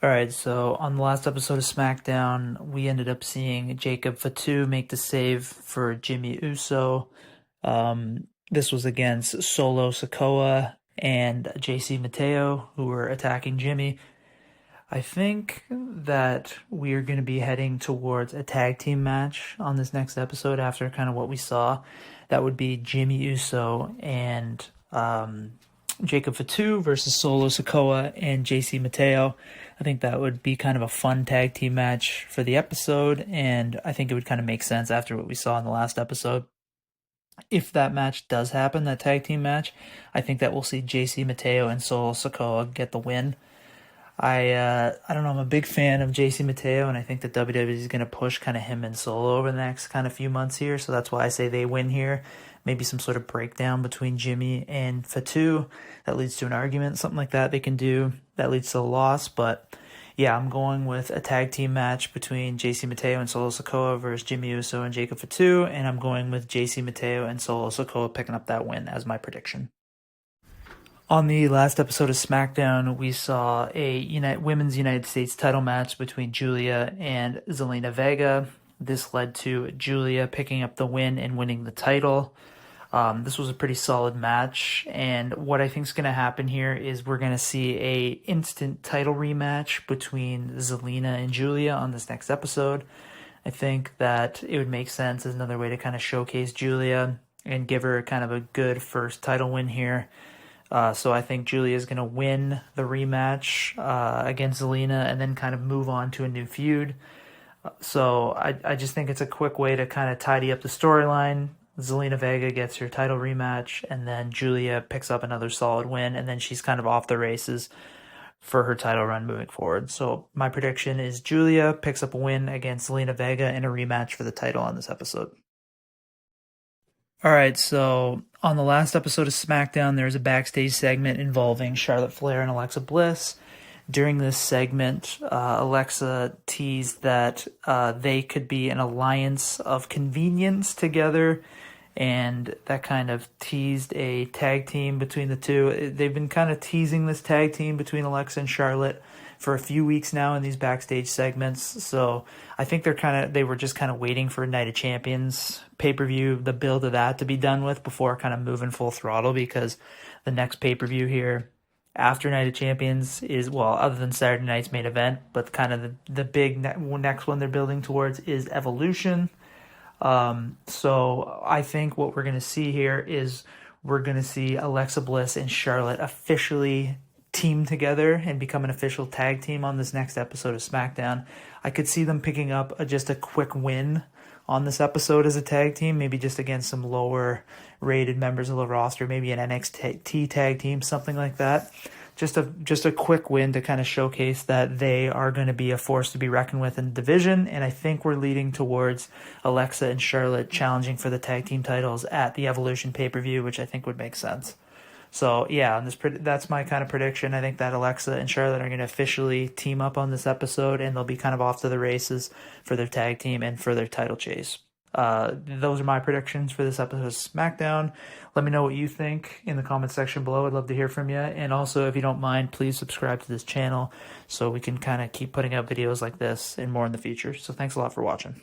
All right, so on the last episode of SmackDown, we ended up seeing Jacob Fatu make the save for Jimmy Uso. This was against Solo Sikoa and JC Mateo, who were attacking Jimmy. I think that we are going to be heading towards a tag team match on this next episode after kind of what we saw. That would be Jimmy Uso and Jacob Fatu versus Solo Sikoa and JC Mateo. I think that would be kind of a fun tag team match for the episode, and I think it would kind of make sense after what we saw in the last episode. If that match does happen, that tag team match, I think that we'll see JC Mateo and Solo Sikoa get the win. I don't know, I'm a big fan of JC Mateo, and I think that WWE is going to push kind of him and Solo over the next kind of few months here, so that's why I say they win here. Maybe some sort of breakdown between Jimmy and Fatu that leads to an argument, something like that they can do that leads to a loss, but yeah, I'm going with a tag team match between JC Mateo and Solo Sikoa versus Jimmy Uso and Jacob Fatu, and I'm going with JC Mateo and Solo Sikoa picking up that win as my prediction. On the last episode of SmackDown, we saw a women's United States title match between Julia and Zelina Vega. This led to Julia picking up the win and winning the title. This was a pretty solid match, and what I think is going to happen here is we're going to see a instant title rematch between Zelina and Julia on this next episode. I think that it would make sense as another way to kind of showcase Julia and give her kind of a good first title win here. So I think Julia is going to win the rematch against Zelina and then kind of move on to a new feud. So I just think it's a quick way to kind of tidy up the storyline. Zelina Vega gets her title rematch, and then Julia picks up another solid win, and then she's kind of off the races for her title run moving forward. So my prediction is Julia picks up a win against Zelina Vega in a rematch for the title on this episode. All right, so on the last episode of SmackDown, there was a backstage segment involving Charlotte Flair and Alexa Bliss. During this segment, Alexa teased that they could be an alliance of convenience together, and that kind of teased a tag team between the two. They've been kind of teasing this tag team between Alexa and Charlotte for a few weeks now in these backstage segments. So I think they were just kind of waiting for Night of Champions pay-per-view, the build of that to be done with before kind of moving full throttle, because the next pay-per-view here after Night of Champions is, well, other than Saturday night's main event, but kind of the big next one they're building towards is Evolution. So I think what we're going to see here is we're going to see Alexa Bliss and Charlotte officially team together and become an official tag team on this next episode of SmackDown. I could see them picking up just a quick win on this episode as a tag team, maybe just against some lower rated members of the roster, maybe an NXT tag team, something like that. Just a quick win to kind of showcase that they are going to be a force to be reckoned with in the division, and I think we're leading towards Alexa and Charlotte challenging for the tag team titles at the Evolution pay-per-view, which I think would make sense. So yeah, that's my kind of prediction. I think that Alexa and Charlotte are going to officially team up on this episode, and they'll be kind of off to the races for their tag team and for their title chase. Those are my predictions for this episode of SmackDown. Let me know what you think in the comment section below. I'd love to hear from you. And also, if you don't mind, please subscribe to this channel so we can kind of keep putting out videos like this and more in the future. So thanks a lot for watching.